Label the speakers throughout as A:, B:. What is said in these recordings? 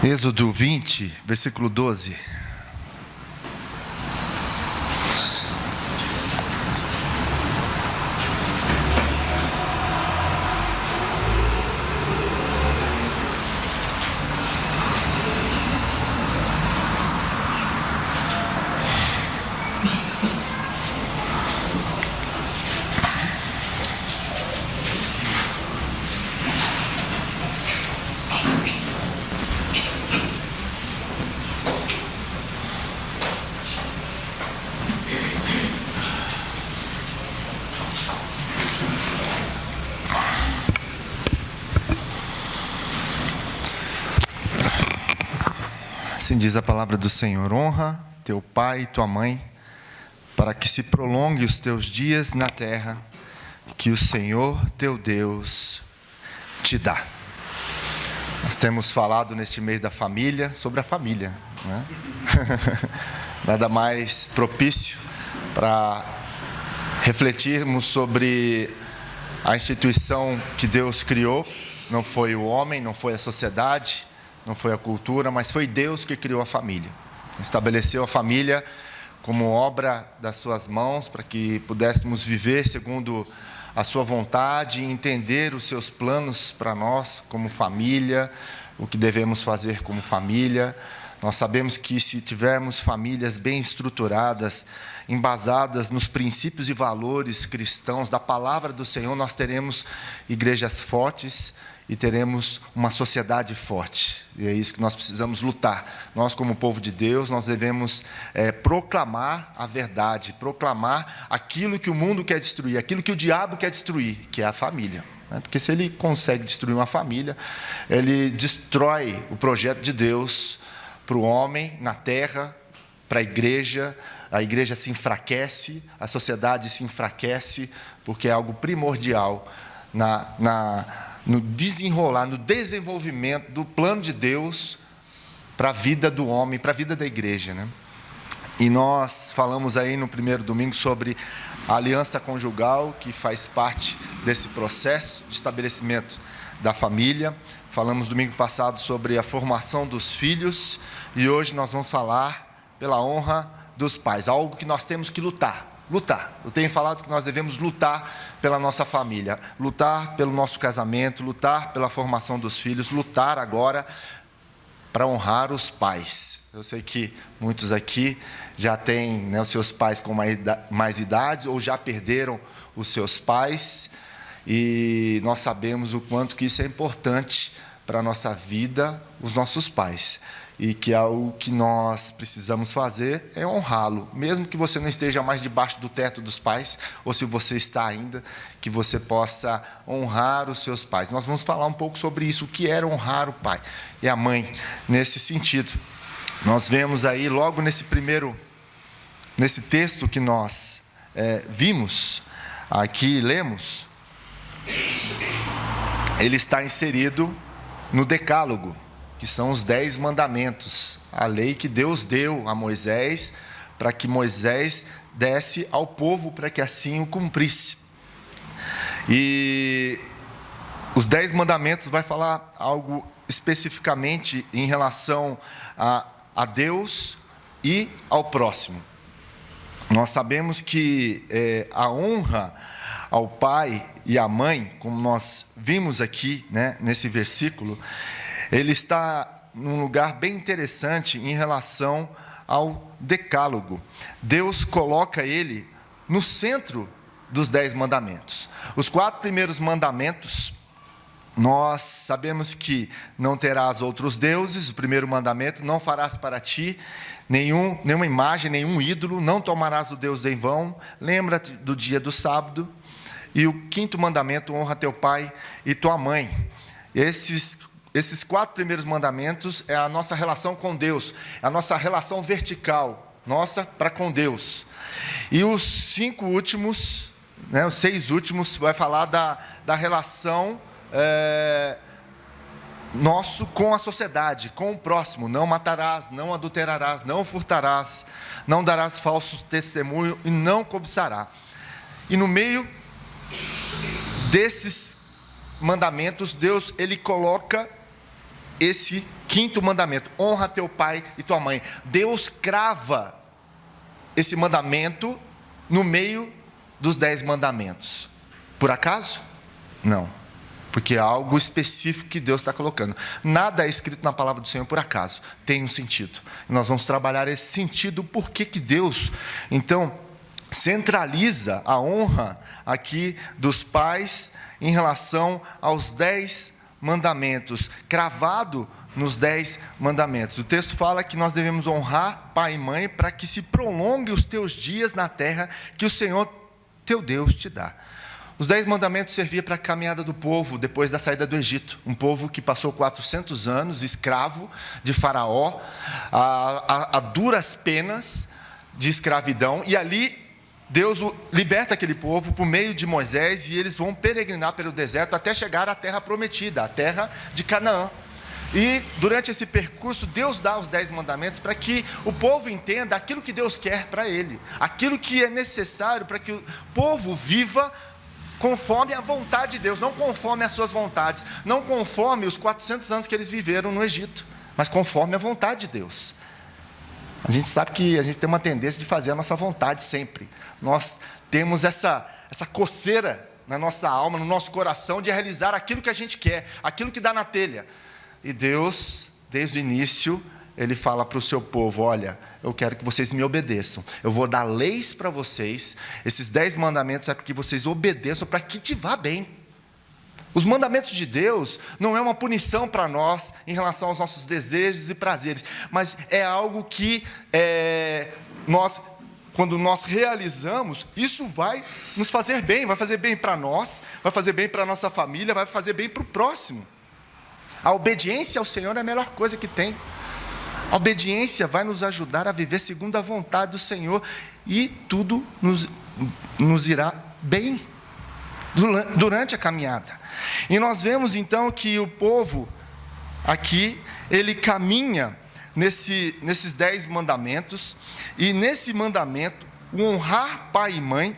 A: Êxodo 20, versículo 12. Assim diz a palavra do Senhor: honra teu pai e tua mãe, para que se prolongue os teus dias na terra, que o Senhor teu Deus te dá. Nós temos falado neste mês da família, sobre a família, né? Nada mais propício para refletirmos sobre a instituição que Deus criou. Não foi o homem, não foi a sociedade, não foi a cultura, mas foi Deus que criou a família. Estabeleceu a família como obra das suas mãos, para que pudéssemos viver segundo a sua vontade e entender os seus planos para nós como família, o que devemos fazer como família. Nós sabemos que se tivermos famílias bem estruturadas, embasadas nos princípios e valores cristãos da palavra do Senhor, nós teremos igrejas fortes e teremos uma sociedade forte. E é isso que nós precisamos lutar. Nós, como povo de Deus, nós devemos proclamar a verdade, proclamar aquilo que o mundo quer destruir, aquilo que o diabo quer destruir, que é a família. Porque se ele consegue destruir uma família, ele destrói o projeto de Deus para o homem na terra, para a igreja se enfraquece, a sociedade se enfraquece, porque é algo primordial no desenrolar, no desenvolvimento do plano de Deus para a vida do homem, para a vida da igreja, né? E nós falamos aí no primeiro domingo sobre a aliança conjugal, que faz parte desse processo de estabelecimento da família. Falamos domingo passado sobre a formação dos filhos, e hoje nós vamos falar pela honra dos pais, algo que nós temos que lutar. Eu tenho falado que nós devemos lutar pela nossa família, lutar pelo nosso casamento, lutar pela formação dos filhos, lutar agora para honrar os pais. Eu sei que muitos aqui já têm, os seus pais com mais idade, ou já perderam os seus pais, e nós sabemos o quanto que isso é importante para a nossa vida, os nossos pais. E que algo que nós precisamos fazer é honrá-lo, mesmo que você não esteja mais debaixo do teto dos pais, ou se você está ainda, que você possa honrar os seus pais. Nós vamos falar um pouco sobre isso, o que era honrar o pai e a mãe, nesse sentido. Nós vemos aí, logo nesse texto que nós vimos, aqui lemos, ele está inserido no Decálogo, que são os 10 mandamentos, a lei que Deus deu a Moisés, para que Moisés desse ao povo, para que assim o cumprisse. E os 10 mandamentos vai falar algo especificamente em relação a Deus e ao próximo. Nós sabemos que a honra ao pai e à mãe, como nós vimos aqui, nesse versículo, ele está num lugar bem interessante em relação ao Decálogo. Deus coloca ele no centro dos 10 mandamentos. Os 4 primeiros mandamentos, nós sabemos que não terás outros deuses. O primeiro mandamento: não farás para ti nenhuma imagem, nenhum ídolo, não tomarás o Deus em vão, lembra-te do dia do sábado. E o 5º mandamento: honra teu pai e tua mãe. Esses 4 primeiros mandamentos é a nossa relação com Deus, a nossa relação vertical, nossa para com Deus. E os 5 últimos, os 6 últimos, vai falar da relação nosso com a sociedade, com o próximo. Não matarás, não adulterarás, não furtarás, não darás falso testemunho e não cobiçará. E no meio desses mandamentos, Deus ele coloca esse quinto mandamento: honra teu pai e tua mãe. Deus crava esse mandamento no meio dos 10 mandamentos. Por acaso? Não. Porque é algo específico que Deus está colocando. Nada é escrito na palavra do Senhor por acaso. Tem um sentido. Nós vamos trabalhar esse sentido, por que Deus, então, centraliza a honra aqui dos pais em relação aos 10 mandamentos, cravado nos 10 mandamentos. O texto fala que nós devemos honrar pai e mãe para que se prolongue os teus dias na terra que o Senhor teu Deus te dá. Os 10 mandamentos serviam para a caminhada do povo depois da saída do Egito. Um povo que passou 400 anos escravo de Faraó, a duras penas de escravidão. E ali Deus liberta aquele povo por meio de Moisés, e eles vão peregrinar pelo deserto até chegar à terra prometida, a terra de Canaã. E durante esse percurso, Deus dá os 10 mandamentos para que o povo entenda aquilo que Deus quer para ele, aquilo que é necessário para que o povo viva conforme a vontade de Deus, não conforme as suas vontades, não conforme os 400 anos que eles viveram no Egito, mas conforme a vontade de Deus. A gente sabe que a gente tem uma tendência de fazer a nossa vontade sempre. Nós temos essa coceira na nossa alma, no nosso coração, de realizar aquilo que a gente quer, aquilo que dá na telha. E Deus, desde o início, Ele fala para o seu povo: olha, eu quero que vocês me obedeçam. Eu vou dar leis para vocês. Esses 10 mandamentos é para que vocês obedeçam, para que te vá bem. Os mandamentos de Deus não é uma punição para nós em relação aos nossos desejos e prazeres, mas é algo que quando nós realizamos, isso vai nos fazer bem, vai fazer bem para nós, vai fazer bem para a nossa família, vai fazer bem para o próximo. A obediência ao Senhor é a melhor coisa que tem. A obediência vai nos ajudar a viver segundo a vontade do Senhor, e tudo nos irá bem durante a caminhada. E nós vemos então que o povo aqui, ele caminha nesses 10 mandamentos, e nesse mandamento, o honrar pai e mãe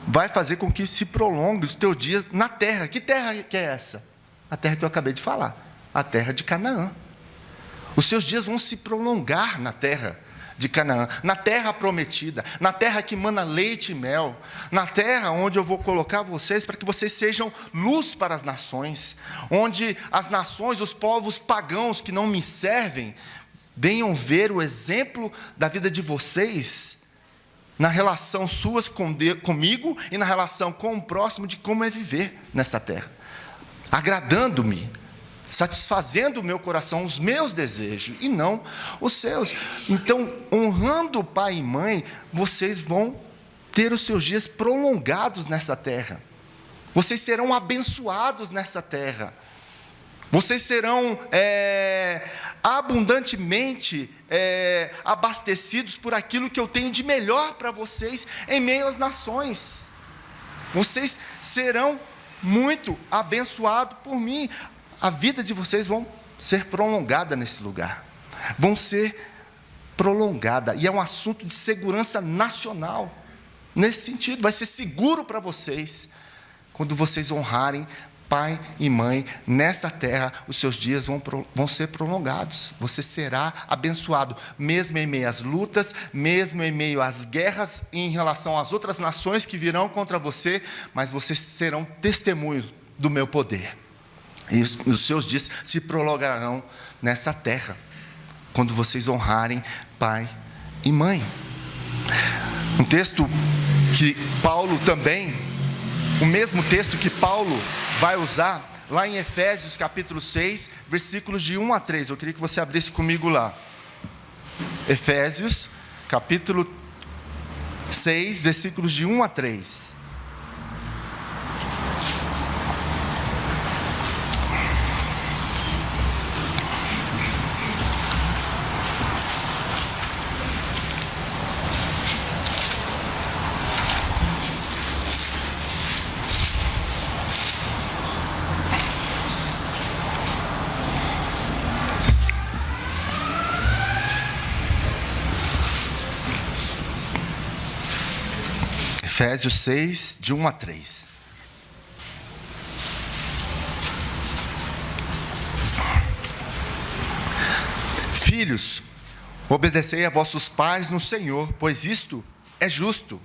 A: vai fazer com que se prolongue os teus dias na terra. Que terra que é essa? A terra que eu acabei de falar, a terra de Canaã. Os seus dias vão se prolongar na terra de Canaã, na terra prometida, na terra que mana leite e mel, na terra onde eu vou colocar vocês para que vocês sejam luz para as nações, onde as nações, os povos pagãos que não me servem, venham ver o exemplo da vida de vocês, na relação suas comigo e na relação com o próximo, de como é viver nessa terra, agradando-me, satisfazendo o meu coração, os meus desejos, e não os seus. Então, honrando o pai e mãe, vocês vão ter os seus dias prolongados nessa terra. Vocês serão abençoados nessa terra. Vocês serão abundantemente abastecidos por aquilo que eu tenho de melhor para vocês em meio às nações. Vocês serão muito abençoados por mim. A vida de vocês vão ser prolongada nesse lugar. Vão ser prolongada. E é um assunto de segurança nacional. Nesse sentido, vai ser seguro para vocês. Quando vocês honrarem pai e mãe nessa terra, os seus dias vão ser prolongados. Você será abençoado, mesmo em meio às lutas, mesmo em meio às guerras, em relação às outras nações que virão contra você, mas vocês serão testemunhos do meu poder. E os seus dias se prolongarão nessa terra, quando vocês honrarem pai e mãe. Um texto que Paulo também, o mesmo texto que Paulo vai usar, lá em Efésios capítulo 6, versículos de 1 a 3. Eu queria que você abrisse comigo lá. Efésios capítulo 6, versículos de 1 a 3. Efésios 6, de 1 a 3. Filhos, obedecei a vossos pais no Senhor, pois isto é justo.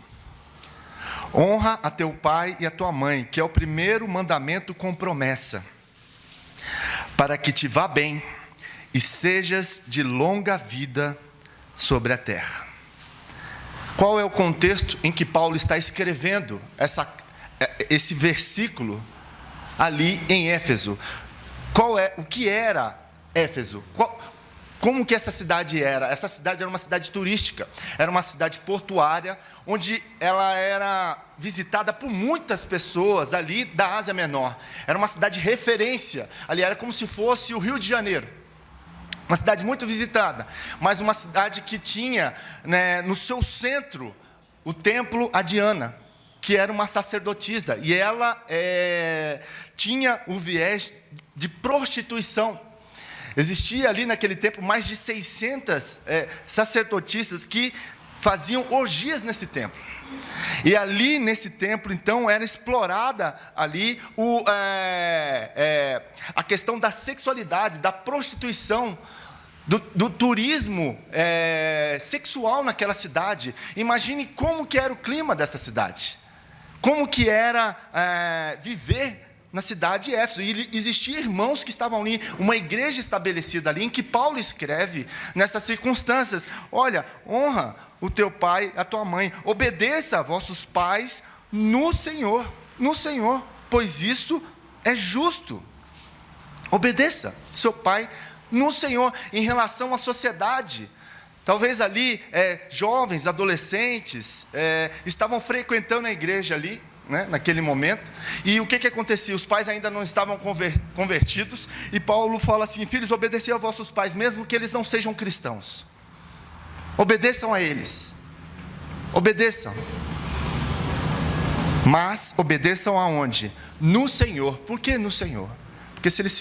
A: Honra a teu pai e a tua mãe, que é o primeiro mandamento com promessa, para que te vá bem e sejas de longa vida sobre a terra. Qual é o contexto em que Paulo está escrevendo esse versículo ali em Éfeso? O que era Éfeso? Como que essa cidade era? Essa cidade era uma cidade turística, era uma cidade portuária, onde ela era visitada por muitas pessoas ali da Ásia Menor. Era uma cidade referência, ali era como se fosse o Rio de Janeiro. Uma cidade muito visitada, mas uma cidade que tinha, né, no seu centro o templo a Diana, que era uma sacerdotisa, e ela tinha o viés de prostituição. Existia ali naquele tempo mais de 600 sacerdotisas que faziam orgias nesse templo. E ali nesse templo, então, era explorada ali a questão da sexualidade, da prostituição, do turismo sexual naquela cidade. Imagine como que era o clima dessa cidade, como que era viver na cidade de Éfeso. E existiam irmãos que estavam ali, uma igreja estabelecida ali, em que Paulo escreve nessas circunstâncias: olha, honra o teu pai, a tua mãe, obedeça a vossos pais no Senhor, pois isso é justo. Obedeça seu pai no Senhor. Em relação à sociedade, talvez ali jovens, adolescentes, estavam frequentando a igreja ali, né, naquele momento, e o que acontecia? Os pais ainda não estavam convertidos, e Paulo fala assim: filhos, obedecei a vossos pais, mesmo que eles não sejam cristãos, obedeçam a eles, obedeçam, mas obedeçam aonde? No Senhor. Por que no Senhor? Porque se eles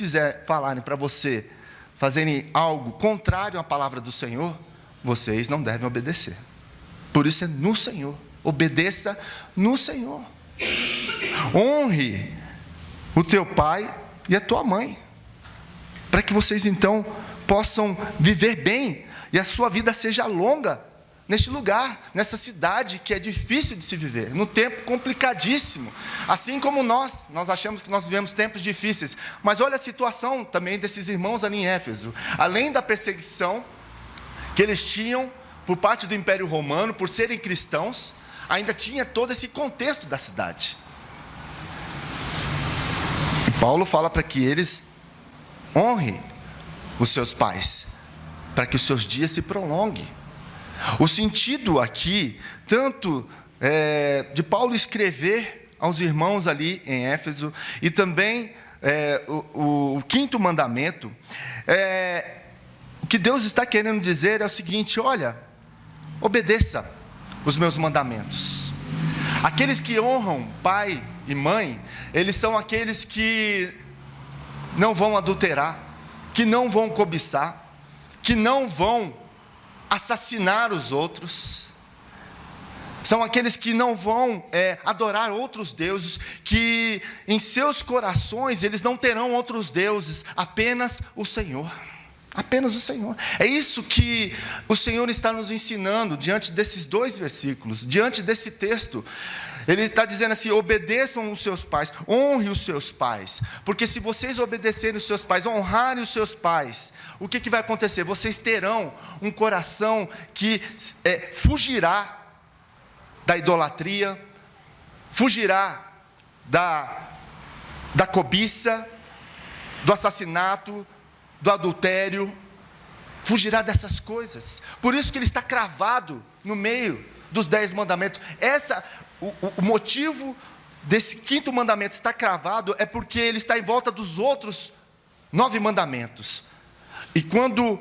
A: falarem para você, fazerem algo contrário à palavra do Senhor, vocês não devem obedecer. Por isso é no Senhor, obedeça no Senhor. Honre o teu pai e a tua mãe, para que vocês então possam viver bem e a sua vida seja longa neste lugar, nessa cidade que é difícil de se viver, num tempo complicadíssimo, assim como nós achamos que nós vivemos tempos difíceis. Mas olha a situação também desses irmãos ali em Éfeso. Além da perseguição que eles tinham por parte do Império Romano, por serem cristãos, ainda tinha todo esse contexto da cidade. E Paulo fala para que eles honrem os seus pais, para que os seus dias se prolonguem. O sentido aqui, tanto de Paulo escrever aos irmãos ali em Éfeso, e também o quinto mandamento, o que Deus está querendo dizer é o seguinte: olha, obedeça os meus mandamentos. Aqueles que honram pai e mãe, eles são aqueles que não vão adulterar, que não vão cobiçar, que não vão assassinar os outros, são aqueles que não vão adorar outros deuses, que em seus corações eles não terão outros deuses, apenas o Senhor. Apenas o Senhor. É isso que o Senhor está nos ensinando diante desses dois versículos, diante desse texto. Ele está dizendo assim: obedeçam os seus pais, honre os seus pais, porque se vocês obedecerem os seus pais, honrarem os seus pais, o que vai acontecer? Vocês terão um coração que fugirá da idolatria, fugirá da cobiça, do assassinato, do adultério, fugirá dessas coisas. Por isso que ele está cravado no meio dos 10 mandamentos. O motivo desse quinto mandamento estar cravado é porque ele está em volta dos outros 9 mandamentos. E quando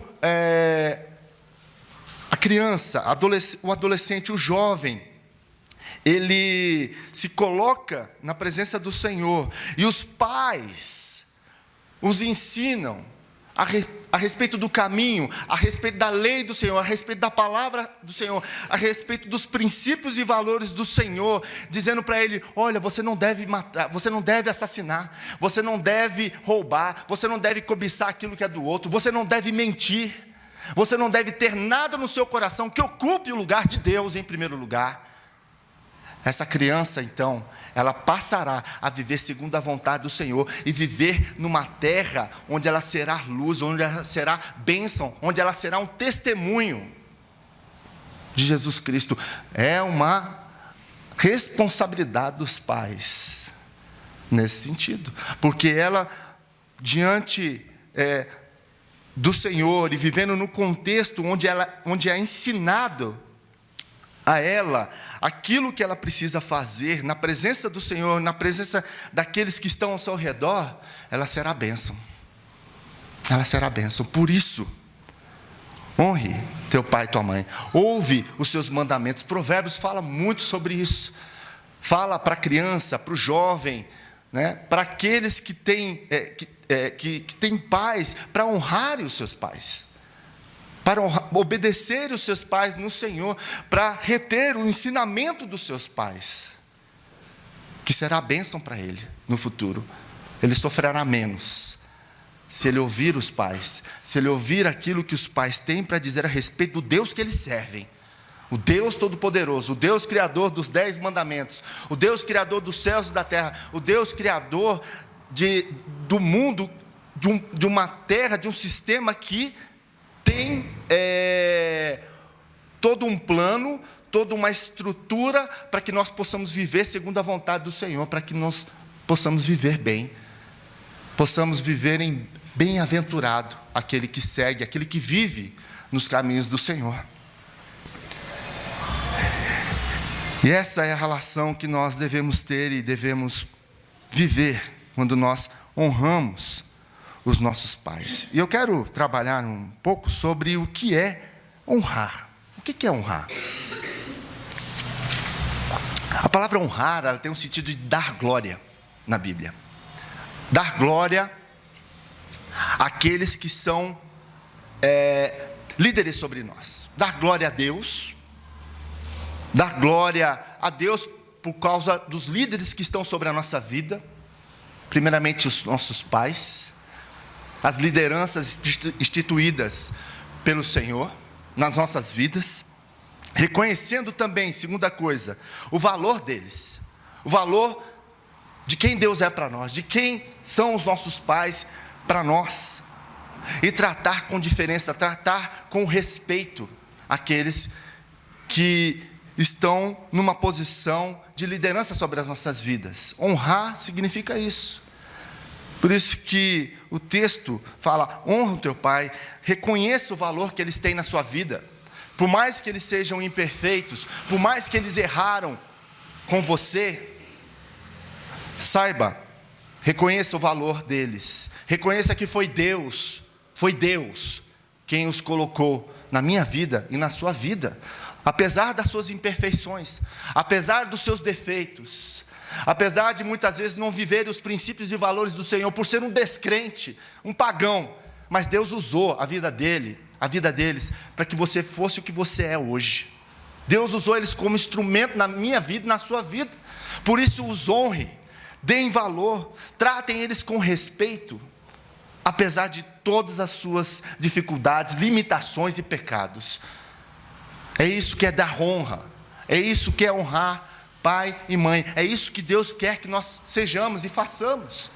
A: a criança, o adolescente, o jovem, ele se coloca na presença do Senhor, e os pais os ensinam a respeito do caminho, a respeito da lei do Senhor, a respeito da palavra do Senhor, a respeito dos princípios e valores do Senhor, dizendo para ele: olha, você não deve matar, você não deve assassinar, você não deve roubar, você não deve cobiçar aquilo que é do outro, você não deve mentir. Você não deve ter nada no seu coração que ocupe o lugar de Deus em primeiro lugar. Essa criança, então, ela passará a viver segundo a vontade do Senhor e viver numa terra onde ela será luz, onde ela será bênção, onde ela será um testemunho de Jesus Cristo. É uma responsabilidade dos pais nesse sentido, porque ela, diante do Senhor e vivendo no contexto onde é ensinado a ela aquilo que ela precisa fazer, na presença do Senhor, na presença daqueles que estão ao seu redor, ela será bênção. Ela será bênção. Por isso, honre teu pai e tua mãe. Ouve os seus mandamentos. Provérbios fala muito sobre isso. Fala para a criança, para o jovem, né? Para aqueles que têm pais, para honrarem os seus pais, para obedecer os seus pais no Senhor, para reter o ensinamento dos seus pais, que será bênção para ele no futuro. Ele sofrerá menos se ele ouvir os pais, se ele ouvir aquilo que os pais têm para dizer a respeito do Deus que eles servem, o Deus Todo-Poderoso, o Deus Criador dos 10 mandamentos, o Deus Criador dos céus e da terra, o Deus Criador do mundo, de uma terra, de um sistema que tem todo um plano, toda uma estrutura para que nós possamos viver segundo a vontade do Senhor, para que nós possamos viver bem, possamos viver em bem-aventurado aquele que segue, aquele que vive nos caminhos do Senhor. E essa é a relação que nós devemos ter e devemos viver quando nós honramos os nossos pais. E eu quero trabalhar um pouco sobre o que é honrar. O que é honrar? A palavra honrar, ela tem um sentido de dar glória na Bíblia. Dar glória àqueles que são líderes sobre nós. Dar glória a Deus. Dar glória a Deus por causa dos líderes que estão sobre a nossa vida. Primeiramente os nossos pais, as lideranças instituídas pelo Senhor nas nossas vidas, reconhecendo também, segunda coisa, o valor deles, o valor de quem Deus é para nós, de quem são os nossos pais para nós, e tratar com diferença, tratar com respeito aqueles que estão numa posição de liderança sobre as nossas vidas. Honrar significa isso. Por isso que o texto fala: honra o teu pai, reconheça o valor que eles têm na sua vida, por mais que eles sejam imperfeitos, por mais que eles erraram com você, saiba, reconheça o valor deles, reconheça que foi Deus quem os colocou na minha vida e na sua vida, apesar das suas imperfeições, apesar dos seus defeitos, apesar de muitas vezes não viver os princípios e valores do Senhor, por ser um descrente, um pagão, mas Deus usou a vida deles, para que você fosse o que você é hoje. Deus usou eles como instrumento na minha vida e na sua vida. Por isso os honre, deem valor, tratem eles com respeito, apesar de todas as suas dificuldades, limitações e pecados. É isso que é dar honra, é isso que é honrar pai e mãe, é isso que Deus quer que nós sejamos e façamos.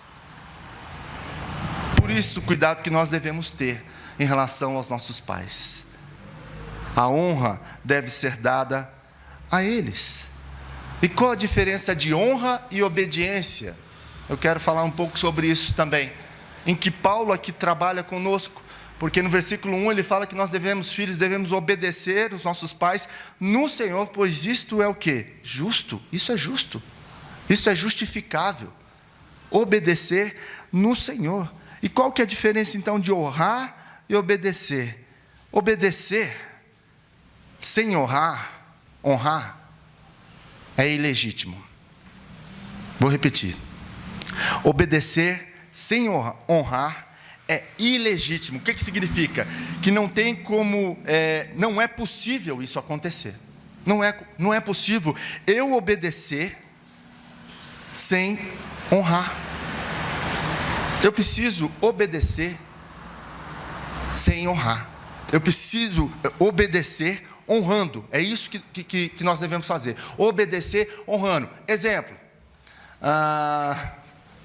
A: Por isso, o cuidado que nós devemos ter em relação aos nossos pais. A honra deve ser dada a eles. E qual a diferença de honra e obediência? Eu quero falar um pouco sobre isso também, em que Paulo aqui trabalha conosco, porque no versículo 1 ele fala que nós filhos devemos obedecer os nossos pais no Senhor, pois isto é o quê? Justo, isso é justo, isso é justificável, obedecer no Senhor. E qual que é a diferença então de honrar e obedecer? Obedecer sem honrar é ilegítimo. Vou repetir. Obedecer sem honrar é ilegítimo. O que significa? Que não tem como, não é possível isso acontecer. Não é possível eu obedecer sem honrar. Eu preciso obedecer sem honrar. Eu preciso obedecer honrando. É isso que nós devemos fazer. Obedecer honrando. Exemplo.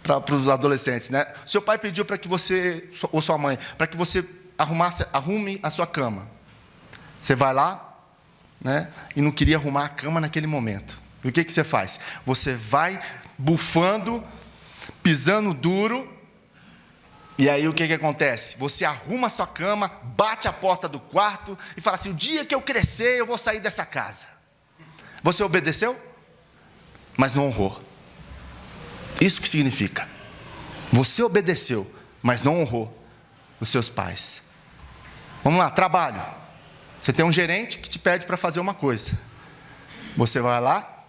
A: Para os adolescentes, né? Seu pai pediu para que você, ou sua mãe, para que você arrume a sua cama. Você vai lá, né? E não queria arrumar a cama naquele momento. E o que você faz? Você vai bufando, pisando duro. E aí o que acontece? Você arruma a sua cama, bate a porta do quarto e fala assim: o dia que eu crescer eu vou sair dessa casa. Você obedeceu? Mas não honrou. Isso que significa. Você obedeceu, mas não honrou os seus pais. Vamos lá, trabalho. Você tem um gerente que te pede para fazer uma coisa. Você vai lá,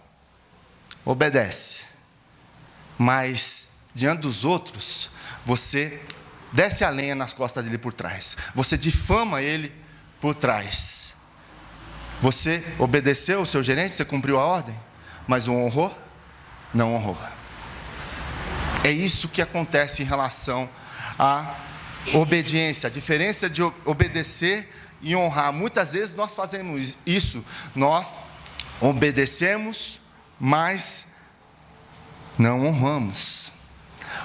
A: obedece. Mas diante dos outros, você desce a lenha nas costas dele por trás. Você difama ele por trás. Você obedeceu o seu gerente, você cumpriu a ordem, mas o honrou? Não honrou. É isso que acontece em relação à obediência. A diferença de obedecer e honrar. Muitas vezes nós fazemos isso. Nós obedecemos, mas não honramos.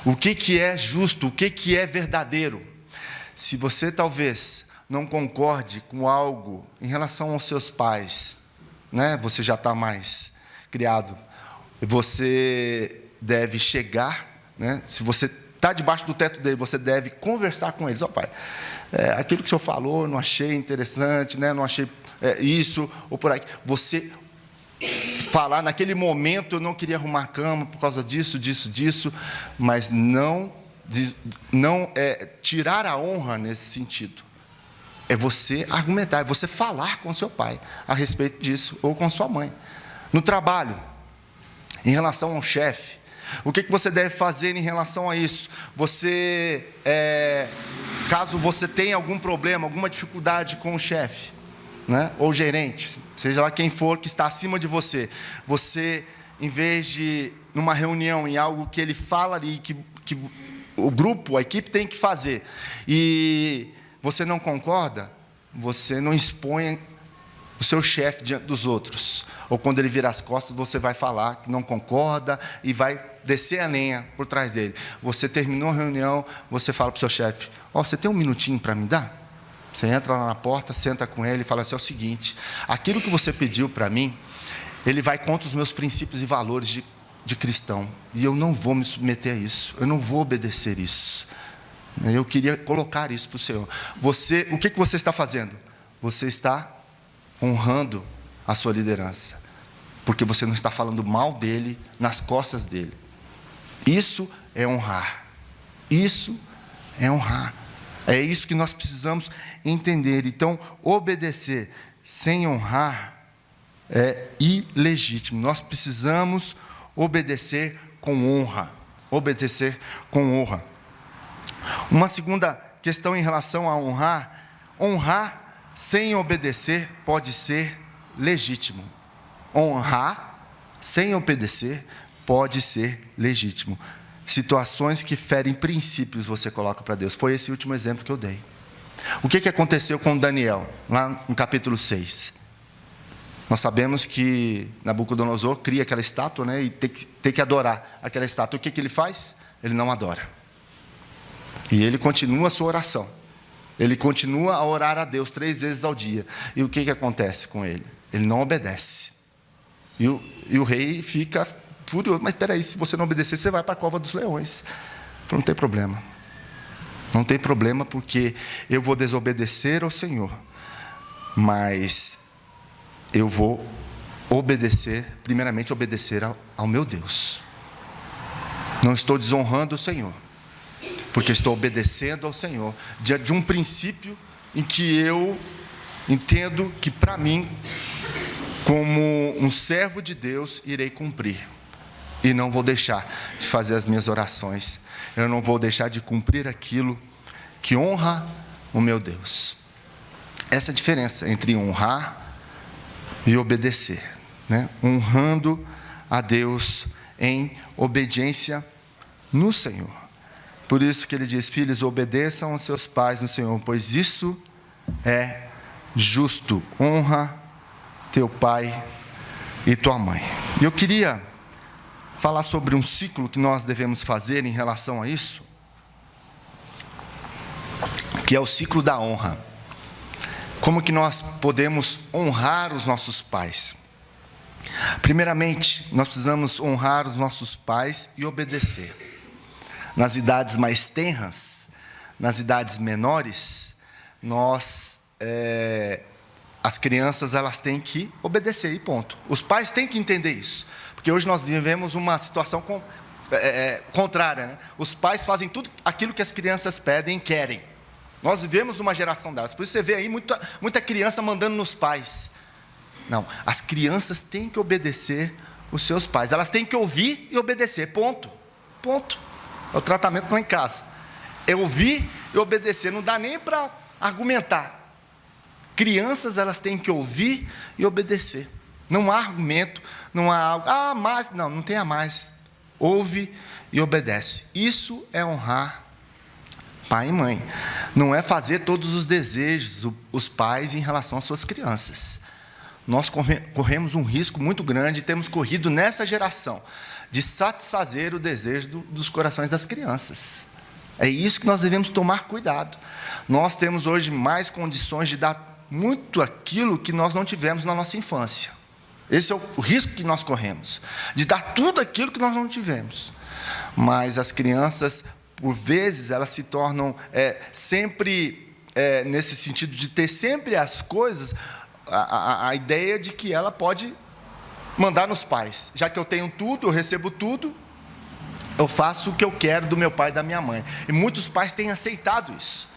A: O que é justo? O que é verdadeiro? Se você talvez não concorde com algo em relação aos seus pais, né? Você já está mais criado. Você deve chegar, né? Se você está debaixo do teto dele, você deve conversar com eles. Ó, pai, aquilo que o senhor falou, não achei interessante, né? Não achei isso, ou por aí. Você falar, naquele momento eu não queria arrumar a cama por causa disso, mas não tirar a honra nesse sentido. É você argumentar, é você falar com seu pai a respeito disso, ou com sua mãe. No trabalho, em relação ao chefe, o que você deve fazer em relação a isso? Você, caso você tenha algum problema, alguma dificuldade com o chefe, né? Ou gerente, seja lá quem for que está acima de você, você, em vez de, numa reunião, em algo que ele fala ali, que o grupo, a equipe tem que fazer, e você não concorda, você não expõe o seu chefe diante dos outros, ou quando ele vira as costas, você vai falar que não concorda, e vai descer a lenha por trás dele. Você terminou a reunião, você fala para o seu chefe: você tem um minutinho para me dar? Você entra lá na porta, senta com ele e fala assim: é o seguinte, aquilo que você pediu para mim, ele vai contra os meus princípios e valores de cristão, e eu não vou me submeter a isso, eu não vou obedecer isso. Eu queria colocar isso para o Senhor. O que você está fazendo? Você está honrando a sua liderança, porque você não está falando mal dele nas costas dele. Isso é honrar. Isso é honrar. É isso que nós precisamos entender. Então, obedecer sem honrar é ilegítimo. Nós precisamos obedecer com honra. Obedecer com honra. Uma segunda questão em relação a honrar: honrar sem obedecer pode ser legítimo. Honrar sem obedecer pode ser legítimo. Situações que ferem princípios você coloca para Deus. Foi esse último exemplo que eu dei. O que aconteceu com Daniel, lá no capítulo 6? Nós sabemos que Nabucodonosor cria aquela estátua, né, e tem que adorar aquela estátua. O que ele faz? Ele não adora. E ele continua a sua oração. Ele continua a orar a Deus 3 vezes ao dia. E o que acontece com ele? Ele não obedece. E o rei fica furioso: mas espera aí, se você não obedecer, você vai para a cova dos leões. Não tem problema. Não tem problema, porque eu vou desobedecer ao Senhor, mas eu vou obedecer, primeiramente obedecer ao meu Deus. Não estou desonrando o Senhor, porque estou obedecendo ao Senhor, diante de um princípio em que eu entendo que, para mim, como um servo de Deus, irei cumprir. E não vou deixar de fazer as minhas orações. Eu não vou deixar de cumprir aquilo que honra o meu Deus. Essa é a diferença entre honrar e obedecer, né? Honrando a Deus em obediência no Senhor. Por isso que ele diz: filhos, obedeçam aos seus pais no Senhor, pois isso é justo. Honra teu pai e tua mãe. E eu queria falar sobre um ciclo que nós devemos fazer em relação a isso, que é o ciclo da honra. Como que nós podemos honrar os nossos pais? Primeiramente, nós precisamos honrar os nossos pais e obedecer. Nas idades mais tenras, nas idades menores, as crianças elas têm que obedecer e ponto. Os pais têm que entender isso, porque hoje nós vivemos uma situação contrária, né? Os pais fazem tudo aquilo que as crianças pedem e querem. Nós vivemos uma geração delas, por isso você vê aí muita criança mandando nos pais. Não, as crianças têm que obedecer os seus pais, elas têm que ouvir e obedecer, ponto. É o tratamento lá em casa, é ouvir e obedecer, não dá nem para argumentar. Crianças, elas têm que ouvir e obedecer, não há argumento, não há algo, mas, não tem a mais, ouve e obedece. Isso é honrar pai e mãe, não é fazer todos os desejos, os pais em relação às suas crianças. Nós corremos um risco muito grande, temos corrido nessa geração, de satisfazer o desejo dos corações das crianças. É isso que nós devemos tomar cuidado. Nós temos hoje mais condições de dar muito aquilo que nós não tivemos na nossa infância. Esse é o risco que nós corremos, de dar tudo aquilo que nós não tivemos. Mas as crianças, por vezes, elas se tornam sempre, nesse sentido de ter sempre as coisas, a ideia de que ela pode mandar nos pais. Já que eu tenho tudo, eu recebo tudo, eu faço o que eu quero do meu pai e da minha mãe. E muitos pais têm aceitado isso.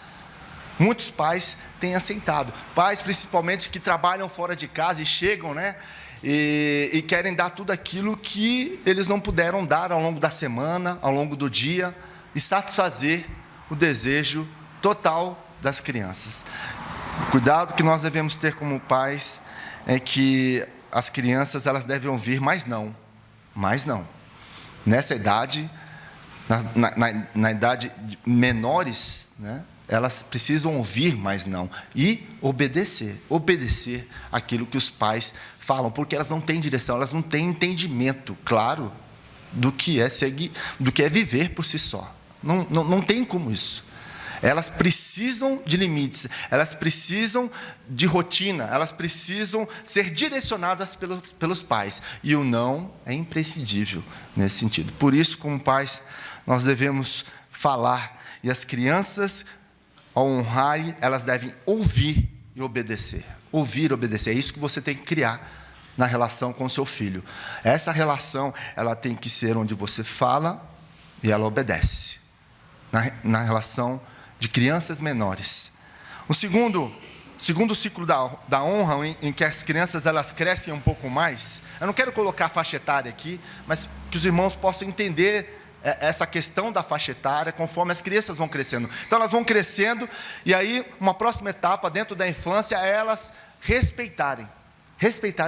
A: Muitos pais têm aceitado. Pais, principalmente, que trabalham fora de casa e chegam, né? E querem dar tudo aquilo que eles não puderam dar ao longo da semana, ao longo do dia, e satisfazer o desejo total das crianças. O cuidado que nós devemos ter como pais é que as crianças elas devem ouvir, mas não. Nessa idade, na idade menores, né, elas precisam ouvir, mas não. E obedecer aquilo que os pais falam, porque elas não têm direção, elas não têm entendimento claro do que é viver por si só. Não tem como isso. Elas precisam de limites, elas precisam de rotina, elas precisam ser direcionadas pelos pais. E o não é imprescindível nesse sentido. Por isso, como pais, nós devemos falar. E as crianças, ao honrarem, elas devem ouvir e obedecer. Ouvir e obedecer. É isso que você tem que criar na relação com o seu filho. Essa relação, ela tem que ser onde você fala e ela obedece. Na relação de crianças menores. O segundo ciclo da honra, em que as crianças elas crescem um pouco mais, eu não quero colocar a faixa etária aqui, mas que os irmãos possam entender essa questão da faixa etária, conforme as crianças vão crescendo. Então elas vão crescendo, e aí uma próxima etapa dentro da infância é elas respeitarem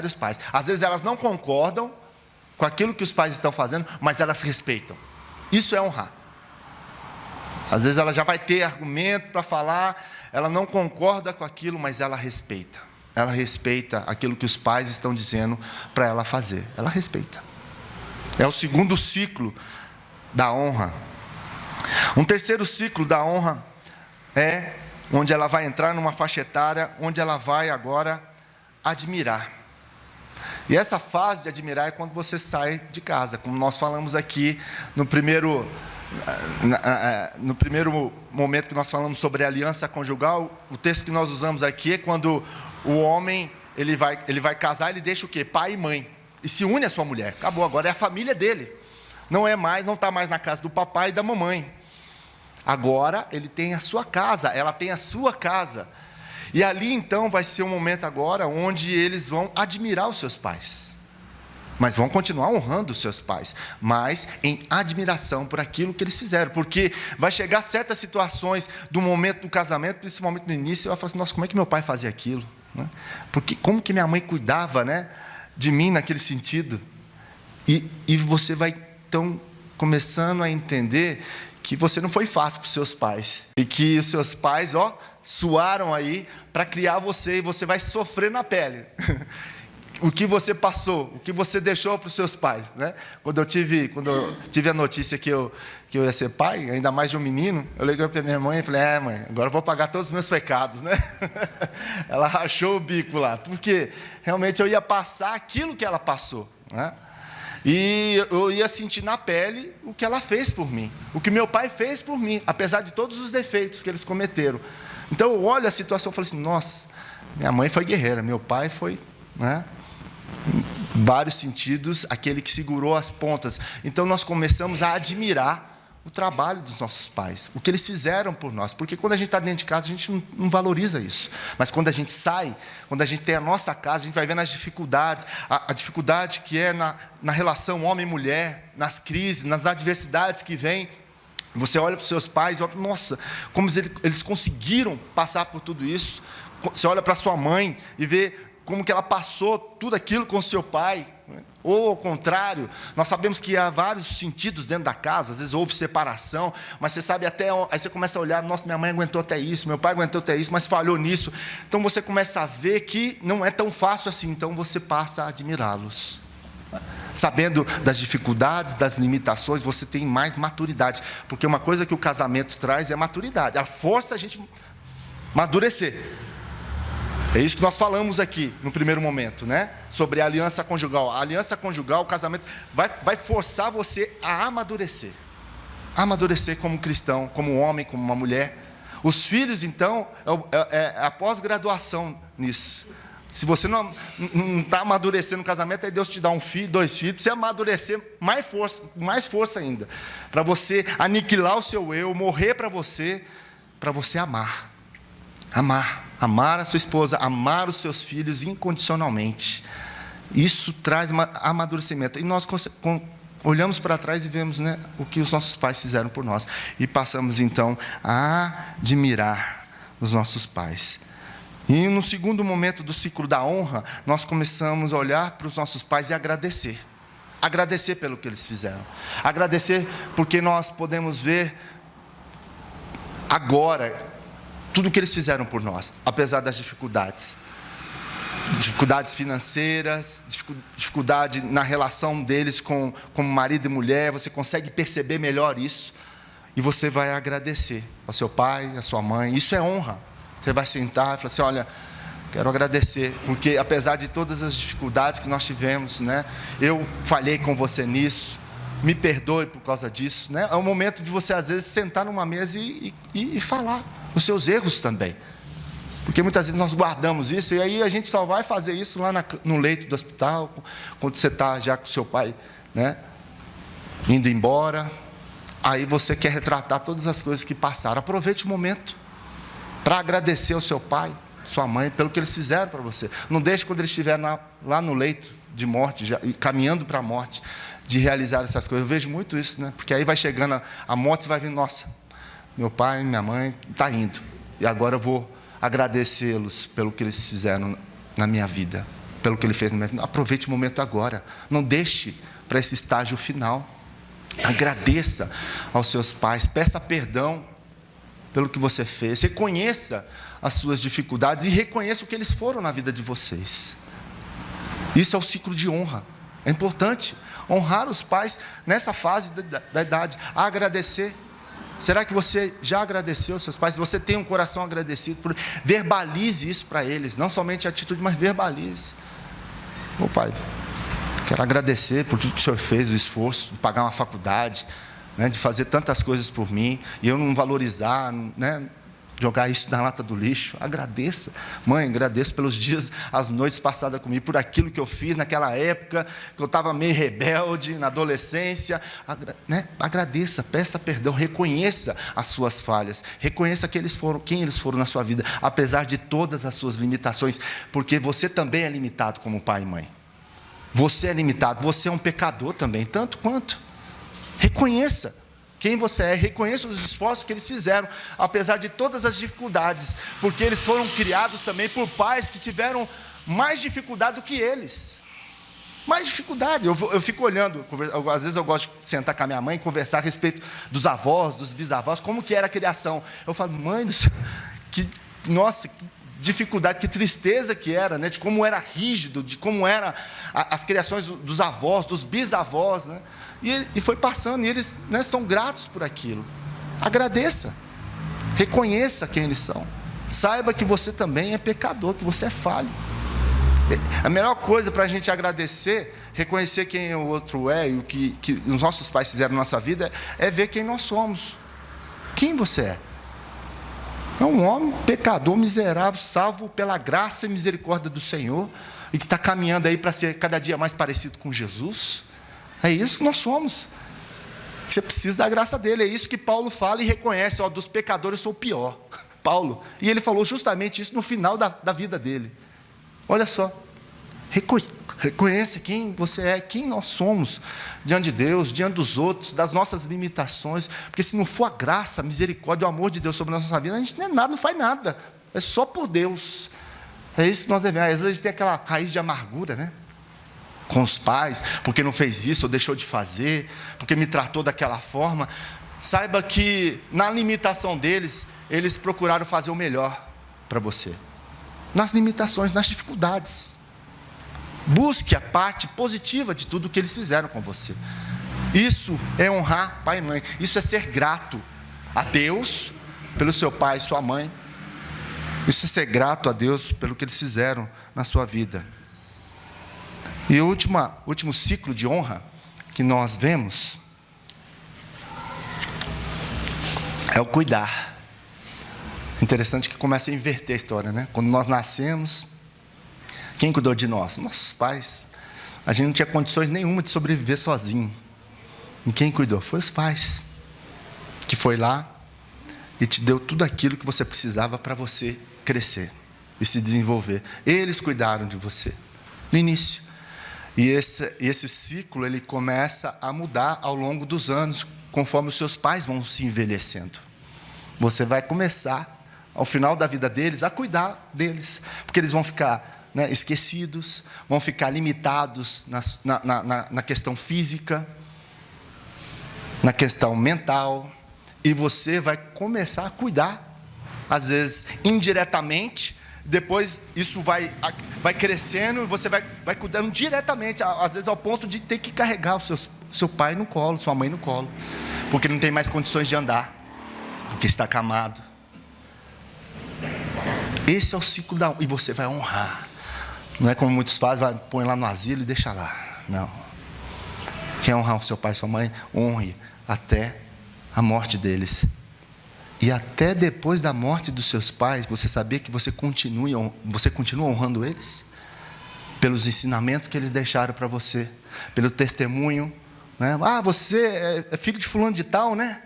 A: os pais. Às vezes elas não concordam com aquilo que os pais estão fazendo, mas elas respeitam. Isso é honrar. Às vezes ela já vai ter argumento para falar, ela não concorda com aquilo, mas ela respeita. Ela respeita aquilo que os pais estão dizendo para ela fazer. Ela respeita. É o segundo ciclo da honra. Um terceiro ciclo da honra é onde ela vai entrar numa faixa etária, onde ela vai agora admirar. E essa fase de admirar é quando você sai de casa, como nós falamos aqui no primeiro momento que nós falamos sobre a aliança conjugal. O texto que nós usamos aqui é quando o homem ele vai casar, ele deixa o quê? Pai e mãe, e se une à sua mulher. Acabou, agora é a família dele. Não está mais na casa do papai e da mamãe. Agora ele tem a sua casa, ela tem a sua casa. E ali então vai ser um momento agora onde eles vão admirar os seus pais. Mas vão continuar honrando os seus pais, mas em admiração por aquilo que eles fizeram. Porque vai chegar certas situações do momento do casamento, principalmente no início, você vai falar assim, nossa, como é que meu pai fazia aquilo? Porque, como que minha mãe cuidava, né, de mim naquele sentido? E você vai, então, começando a entender que você não foi fácil para os seus pais. E que os seus pais, suaram aí para criar você, e você vai sofrer na pele. O que você passou, o que você deixou para os seus pais, né? Quando eu tive a notícia que eu ia ser pai, ainda mais de um menino, eu liguei para minha mãe e falei, mãe, agora eu vou pagar todos os meus pecados, né? Ela rachou o bico lá, porque realmente eu ia passar aquilo que ela passou, né? E eu ia sentir na pele o que ela fez por mim, o que meu pai fez por mim, apesar de todos os defeitos que eles cometeram. Então eu olho a situação e falo assim, nossa, minha mãe foi guerreira, meu pai foi, né? Em vários sentidos, aquele que segurou as pontas. Então nós começamos a admirar o trabalho dos nossos pais, o que eles fizeram por nós, porque quando a gente está dentro de casa, a gente não valoriza isso, mas quando a gente sai, quando a gente tem a nossa casa, a gente vai vendo as dificuldades, a dificuldade que é na relação homem-mulher, nas crises, nas adversidades que vêm. Você olha para os seus pais e olha, nossa, como eles conseguiram passar por tudo isso. Você olha para a sua mãe e vê como que ela passou tudo aquilo com o seu pai, ou ao contrário. Nós sabemos que há vários sentidos dentro da casa, às vezes houve separação, mas você sabe até, aí você começa a olhar, nossa, minha mãe aguentou até isso, meu pai aguentou até isso, mas falhou nisso. Então você começa a ver que não é tão fácil assim, então você passa a admirá-los. Sabendo das dificuldades, das limitações, você tem mais maturidade, porque uma coisa que o casamento traz é maturidade, a força a gente amadurecer. É isso que nós falamos aqui no primeiro momento, né? Sobre a aliança conjugal. A aliança conjugal, o casamento, vai forçar você a amadurecer. Amadurecer como cristão, como um homem, como uma mulher. Os filhos, então, é a pós-graduação nisso. Se você não está amadurecendo no casamento, aí Deus te dá um filho, 2 filhos, para você amadurecer mais força ainda. Para você aniquilar o seu eu, morrer para você amar. Amar a sua esposa, amar os seus filhos incondicionalmente. Isso traz amadurecimento. E nós olhamos para trás e vemos, né, o que os nossos pais fizeram por nós. E passamos, então, a admirar os nossos pais. E no segundo momento do ciclo da honra, nós começamos a olhar para os nossos pais e agradecer. Agradecer pelo que eles fizeram. Agradecer porque nós podemos ver agora tudo o que eles fizeram por nós, apesar das dificuldades. Dificuldades financeiras, dificuldade na relação deles com marido e mulher, você consegue perceber melhor isso, e você vai agradecer ao seu pai, à sua mãe, isso é honra. Você vai sentar e falar assim, olha, quero agradecer, porque apesar de todas as dificuldades que nós tivemos, né, eu falhei com você nisso, me perdoe por causa disso, né? É o momento de você, às vezes, sentar numa mesa e falar os seus erros também. Porque muitas vezes nós guardamos isso, e aí a gente só vai fazer isso lá no leito do hospital, quando você está já com o seu pai, né, indo embora. Aí você quer retratar todas as coisas que passaram. Aproveite o momento para agradecer ao seu pai, sua mãe, pelo que eles fizeram para você. Não deixe quando eles estiverem lá no leito de morte, já, caminhando para a morte, de realizar essas coisas. Eu vejo muito isso, né? Porque aí vai chegando a morte, você vai vendo, nossa, meu pai, minha mãe, está indo. E agora eu vou agradecê-los pelo que eles fizeram na minha vida, pelo que ele fez na minha vida. Aproveite o momento agora. Não deixe para esse estágio final. Agradeça aos seus pais, peça perdão pelo que você fez, reconheça as suas dificuldades e reconheça o que eles foram na vida de vocês. Isso é o ciclo de honra. É importante honrar os pais nessa fase da idade, agradecer. Será que você já agradeceu aos seus pais? Se você tem um coração agradecido, verbalize isso para eles, não somente a atitude, mas verbalize. Ô pai, quero agradecer por tudo que o senhor fez, o esforço de pagar uma faculdade, né, de fazer tantas coisas por mim, e eu não valorizar, né, jogar isso na lata do lixo. Agradeça. Mãe, agradeço pelos dias, as noites passadas comigo, por aquilo que eu fiz naquela época, que eu estava meio rebelde, na adolescência. Agradeça, peça perdão, reconheça as suas falhas, reconheça quem eles foram na sua vida, apesar de todas as suas limitações, porque você também é limitado como pai e mãe. Você é limitado, você é um pecador também, tanto quanto. Reconheça quem você é, reconheça os esforços que eles fizeram, apesar de todas as dificuldades, porque eles foram criados também por pais que tiveram mais dificuldade do que eles. mais dificuldade. Eu fico olhando, às vezes eu gosto de sentar com a minha mãe e conversar a respeito dos avós, dos bisavós, como que era a criação. Eu falo, mãe do céu, nossa, que dificuldade, que tristeza que era, né? De como era rígido, de como eram as criações dos avós, dos bisavós, né? E foi passando, e eles, né, são gratos por aquilo. Agradeça, reconheça quem eles são, saiba que você também é pecador, que você é falho. A melhor coisa para a gente agradecer, reconhecer quem o outro é e o que os nossos pais fizeram na nossa vida, é ver quem nós somos. Quem você é? É um homem pecador, miserável, salvo pela graça e misericórdia do Senhor, e que está caminhando aí para ser cada dia mais parecido com Jesus. É isso que nós somos. Você precisa da graça dele. É isso que Paulo fala e reconhece: ó, dos pecadores eu sou o pior. Paulo. E ele falou justamente isso no final da vida dele. Olha só. Reconheça quem você é, quem nós somos diante de Deus, diante dos outros, das nossas limitações. Porque se não for a graça, a misericórdia, o amor de Deus sobre a nossa vida, a gente não é nada, não faz nada. É só por Deus. É isso que nós devemos. Às vezes a gente tem aquela raiz de amargura, né? Com os pais, porque não fez isso ou deixou de fazer, porque me tratou daquela forma. Saiba que na limitação deles, eles procuraram fazer o melhor para você. Nas limitações, nas dificuldades. Busque a parte positiva de tudo que eles fizeram com você. Isso é honrar pai e mãe. Isso é ser grato a Deus pelo seu pai e sua mãe. Isso é ser grato a Deus pelo que eles fizeram na sua vida. E o último ciclo de honra que nós vemos é o cuidar. Interessante que começa a inverter a história, né? Quando nós nascemos, quem cuidou de nós? Nossos pais. A gente não tinha condições nenhuma de sobreviver sozinho. E quem cuidou? Foi os pais. Que foi lá e te deu tudo aquilo que você precisava para você crescer e se desenvolver. Eles cuidaram de você no início. E esse ciclo, ele começa a mudar ao longo dos anos, conforme os seus pais vão se envelhecendo. Você vai começar, ao final da vida deles, a cuidar deles, porque eles vão ficar, né, esquecidos, vão ficar limitados na questão física, na questão mental, e você vai começar a cuidar, às vezes indiretamente. Depois isso vai crescendo e você vai cuidando diretamente, às vezes ao ponto de ter que carregar o seu pai no colo, sua mãe no colo, porque não tem mais condições de andar, porque está acamado. Esse é o ciclo e você vai honrar. Não é como muitos fazem, põe lá no asilo e deixa lá. Não. Quer honrar o seu pai e sua mãe? Honre até a morte deles. E até depois da morte dos seus pais, você saber que você continua honrando eles? Pelos ensinamentos que eles deixaram para você, pelo testemunho, né? Ah, você é filho de fulano de tal, né?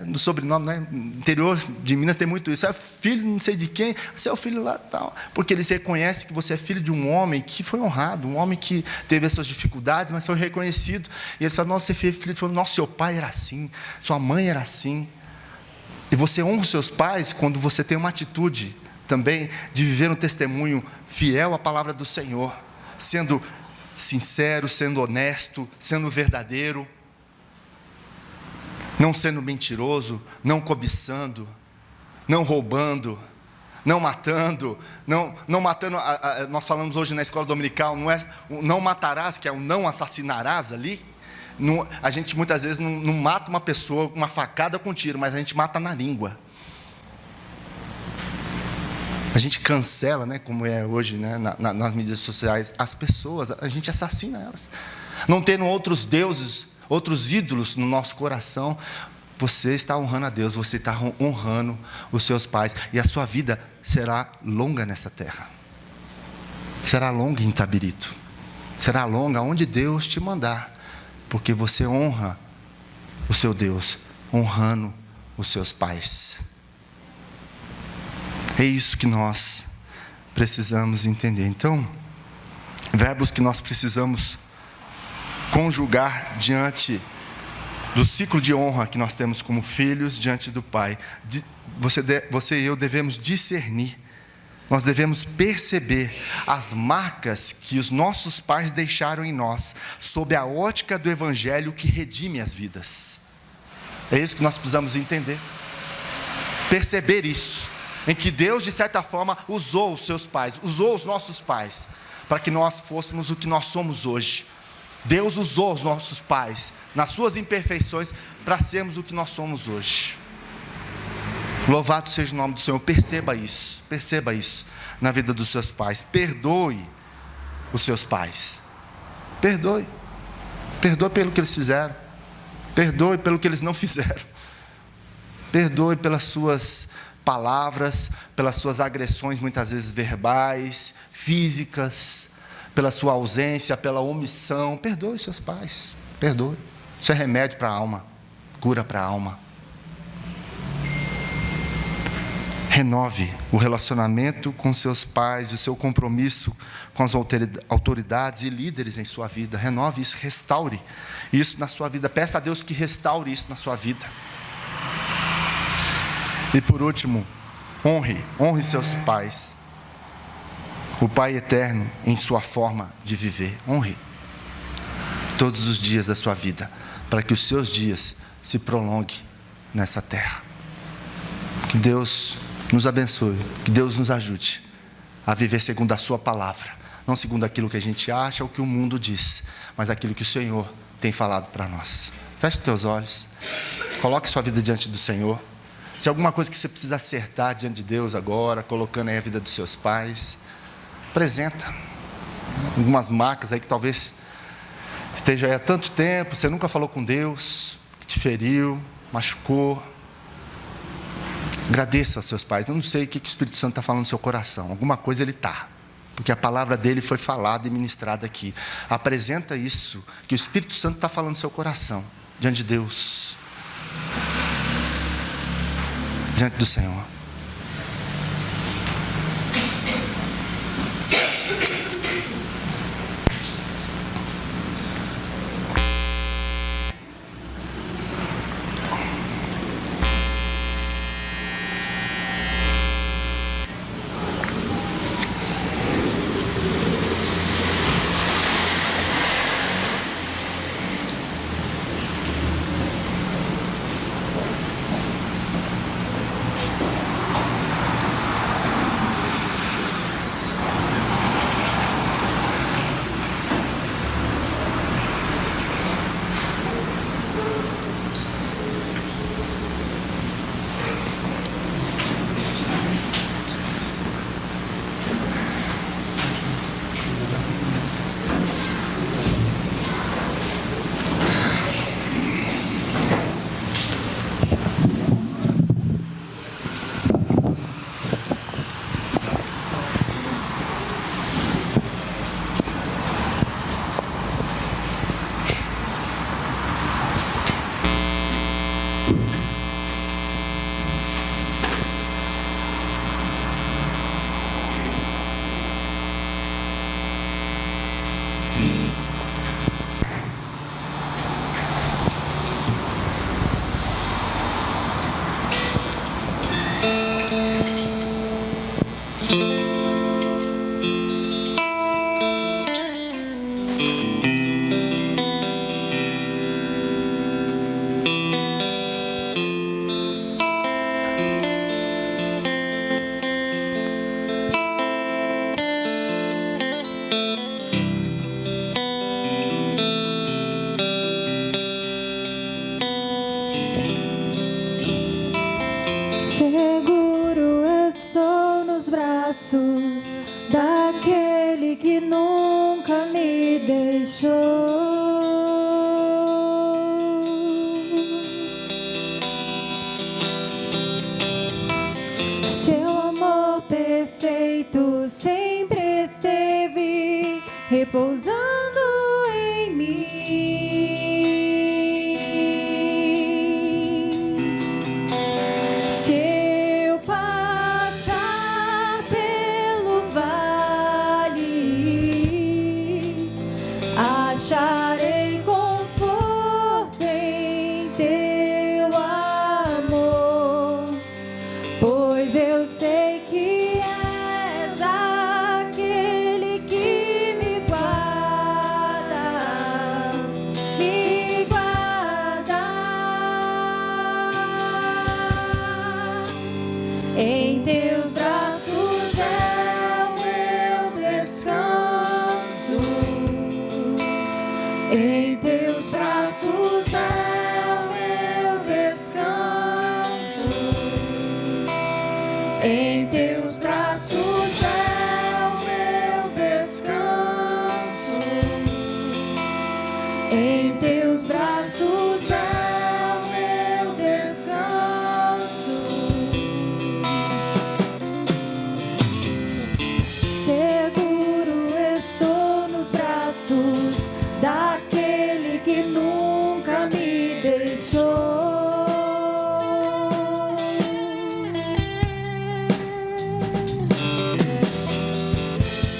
A: No sobrenome, né? No interior de Minas tem muito isso. É filho não sei de quem, você é o filho lá tal. Porque eles reconhecem que você é filho de um homem que foi honrado, um homem que teve as suas dificuldades, mas foi reconhecido. E eles falam: nossa, você é filho de fulano, nossa, seu pai era assim, sua mãe era assim. E você honra os seus pais quando você tem uma atitude também de viver um testemunho fiel à palavra do Senhor, sendo sincero, sendo honesto, sendo verdadeiro, não sendo mentiroso, não cobiçando, não roubando, não matando, não matando. Nós falamos hoje na escola dominical, não é o não matarás, que é o não assassinarás ali. A gente muitas vezes não mata uma pessoa com uma facada com um tiro, mas a gente mata na língua. A gente cancela, né, como é hoje, né, nas mídias sociais, as pessoas, a gente assassina elas. Não tendo outros deuses, outros ídolos no nosso coração, você está honrando a Deus, você está honrando os seus pais, e a sua vida será longa nessa terra. Será longa em Itabirito. Será longa onde Deus te mandar. Porque você honra o seu Deus, honrando os seus pais. É isso que nós precisamos entender. Então, verbos que nós precisamos conjugar diante do ciclo de honra que nós temos como filhos diante do Pai. Você e eu devemos discernir Nós devemos perceber as marcas que os nossos pais deixaram em nós, sob a ótica do Evangelho que redime as vidas. É isso que nós precisamos entender. Perceber isso, em que Deus, de certa forma, usou os seus pais, usou os nossos pais, para que nós fôssemos o que nós somos hoje. Deus usou os nossos pais, nas suas imperfeições, para sermos o que nós somos hoje. Louvado seja o nome do Senhor. Perceba isso na vida dos seus pais. Perdoe os seus pais. Perdoe pelo que eles fizeram, perdoe pelo que eles não fizeram, perdoe pelas suas palavras, pelas suas agressões, muitas vezes verbais, físicas, pela sua ausência, pela omissão. Perdoe seus pais, perdoe. Isso é remédio para a alma, cura para a alma. Renove o relacionamento com seus pais, o seu compromisso com as autoridades e líderes em sua vida. Renove isso, restaure isso na sua vida. Peça a Deus que restaure isso na sua vida. E por último, honre seus pais. O Pai eterno em sua forma de viver. Honre todos os dias da sua vida, para que os seus dias se prolonguem nessa terra. Que Deus nos abençoe, que Deus nos ajude a viver segundo a sua palavra, não segundo aquilo que a gente acha ou que o mundo diz, mas aquilo que o Senhor tem falado para nós. Feche os teus olhos, coloque sua vida diante do Senhor. Se há alguma coisa que você precisa acertar diante de Deus agora, colocando aí a vida dos seus pais, apresenta algumas marcas aí que talvez esteja aí há tanto tempo, você nunca falou com Deus, que te feriu, machucou. Agradeça aos seus pais. Eu não sei o que o Espírito Santo está falando no seu coração. Alguma coisa ele está, porque a palavra dele foi falada e ministrada aqui. Apresenta isso, que o Espírito Santo está falando no seu coração, diante de Deus, diante do Senhor.
B: Seguro estou nos braços daquele que nunca me deixou. Seu amor perfeito sempre esteve repousando em mim. Acharei conforto em teu amor, pois eu sei que és Em teus braços é o meu descanso. Em teus braços é o meu descanso. Seguro estou nos braços daquele que nunca me deixou.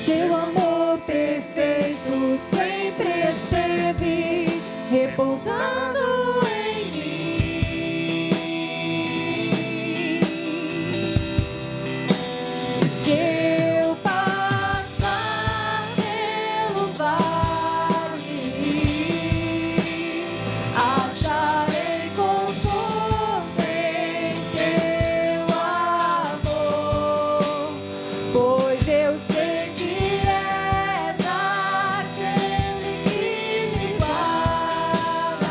B: Seu amor perfeito sempre esteve repousando em mim. Se eu passar pelo vale, acharei conforto em teu amor, pois eu sei que és aquele que me guarda,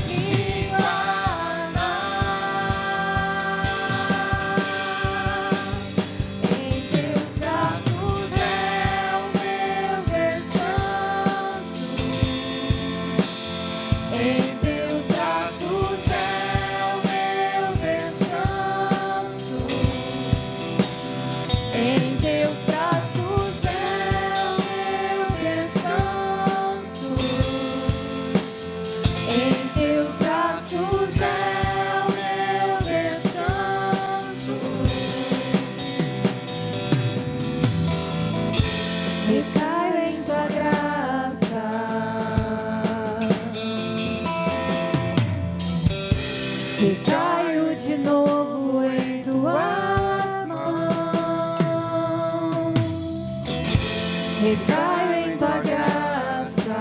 B: me guarda. Em teus braços é o meu descanso. Em teus braços é o meu descanso. Em teus braços é o meu descanso. Em teus braços é o meu descanso. Recaio em tua graça. Recaio de novo em tuas mãos. Recaio em tua graça.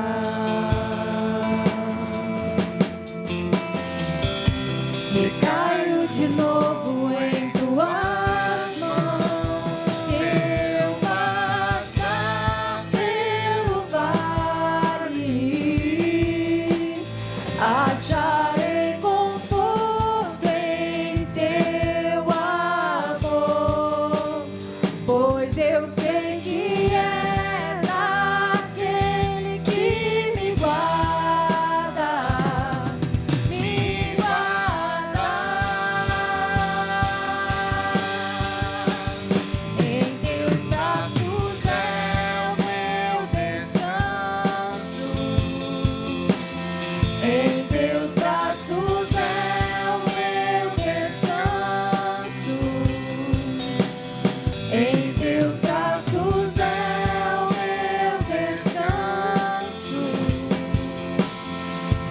B: Recaio de novo em tuas mãos. Se eu passar pelo vale, acharei conforto em teu amor, pois eu sei que és aquele que me guarda, me guarda. Em teus braços é o meu descanso. Em teus braços é o meu descanso. Em teus braços é o meu descanso.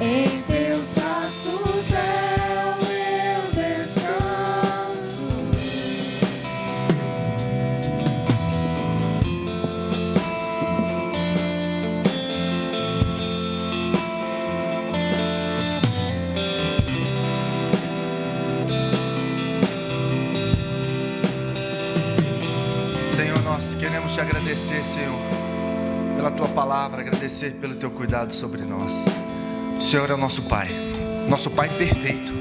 B: Em teus braços é o meu descanso.
A: Senhor, nós queremos te agradecer, Senhor, pela tua palavra, agradecer pelo teu cuidado sobre nós. O Senhor é o nosso Pai perfeito.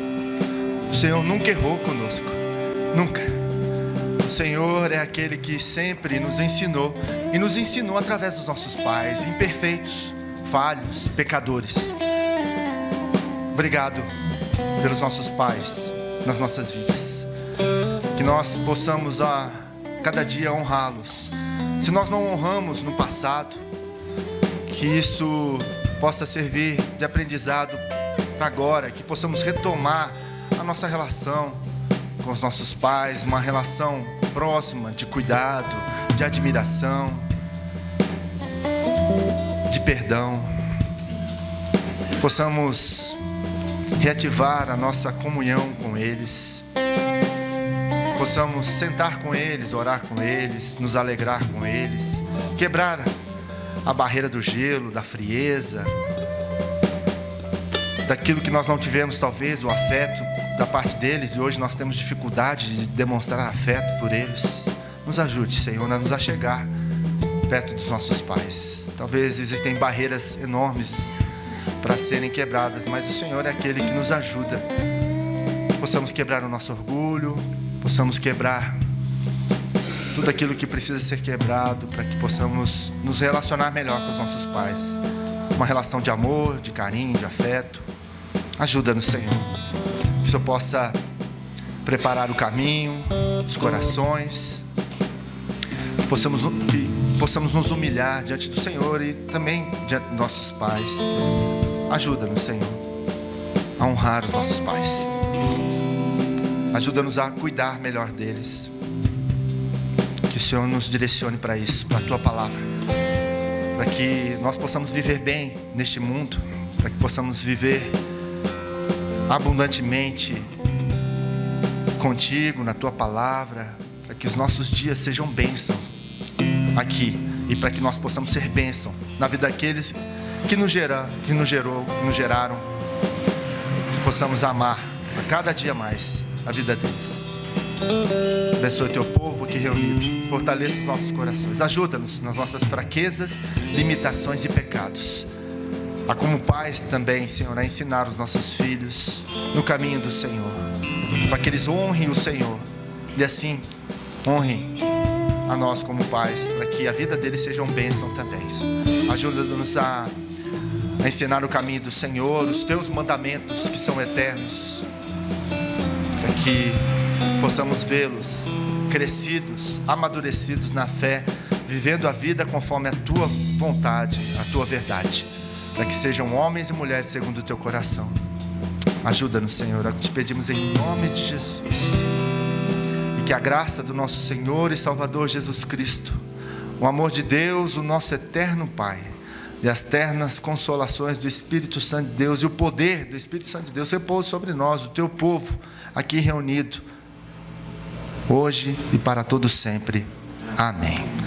A: O Senhor nunca errou conosco, nunca. O Senhor é aquele que sempre nos ensinou e nos ensinou através dos nossos pais, imperfeitos, falhos, pecadores. Obrigado pelos nossos pais nas nossas vidas. Que nós possamos a cada dia honrá-los. Se nós não honramos no passado, que isso possa servir de aprendizado para agora, que possamos retomar a nossa relação com os nossos pais, uma relação próxima de cuidado, de admiração, de perdão. Possamos reativar a nossa comunhão com eles. Possamos sentar com eles, orar com eles, nos alegrar com eles, quebrar a barreira do gelo, da frieza, daquilo que nós não tivemos talvez o afeto da parte deles e hoje nós temos dificuldade de demonstrar afeto por eles. Nos ajude, Senhor, a nos achegar perto dos nossos pais. Talvez existem barreiras enormes para serem quebradas, mas o Senhor é aquele que nos ajuda. Possamos quebrar o nosso orgulho, possamos quebrar tudo aquilo que precisa ser quebrado, para que possamos nos relacionar melhor com os nossos pais. Uma relação de amor, de carinho, de afeto. Ajuda-nos, Senhor. Que o Senhor possa preparar o caminho, os corações. Que possamos nos humilhar diante do Senhor e também diante dos nossos pais. Ajuda-nos, Senhor, a honrar os nossos pais. Ajuda-nos a cuidar melhor deles. Que o Senhor nos direcione para isso, para a Tua palavra. Para que nós possamos viver bem neste mundo. Para que possamos viver abundantemente contigo, na Tua palavra. Para que os nossos dias sejam bênção aqui. E para que nós possamos ser bênção na vida daqueles que nos geraram. Que possamos amar a cada dia mais a vida deles. Abençoe o Teu povo aqui reunido. Fortaleça os nossos corações. Ajuda-nos nas nossas fraquezas, limitações e pecados. A como pais também, Senhor, a ensinar os nossos filhos no caminho do Senhor, para que eles honrem o Senhor e assim honrem a nós como pais, para que a vida deles seja uma bênção também, Senhor. Ajuda-nos a ensinar o caminho do Senhor, os Teus mandamentos que são eternos, para que possamos vê-los crescidos, amadurecidos na fé, vivendo a vida conforme a Tua vontade, a Tua verdade, para que sejam homens e mulheres segundo o Teu coração. Ajuda-nos, Senhor, te pedimos em nome de Jesus. E que a graça do nosso Senhor e Salvador Jesus Cristo, o amor de Deus, o nosso eterno Pai, e as ternas consolações do Espírito Santo de Deus e o poder do Espírito Santo de Deus repouse sobre nós, o Teu povo aqui reunido, hoje e para todo sempre. Amém.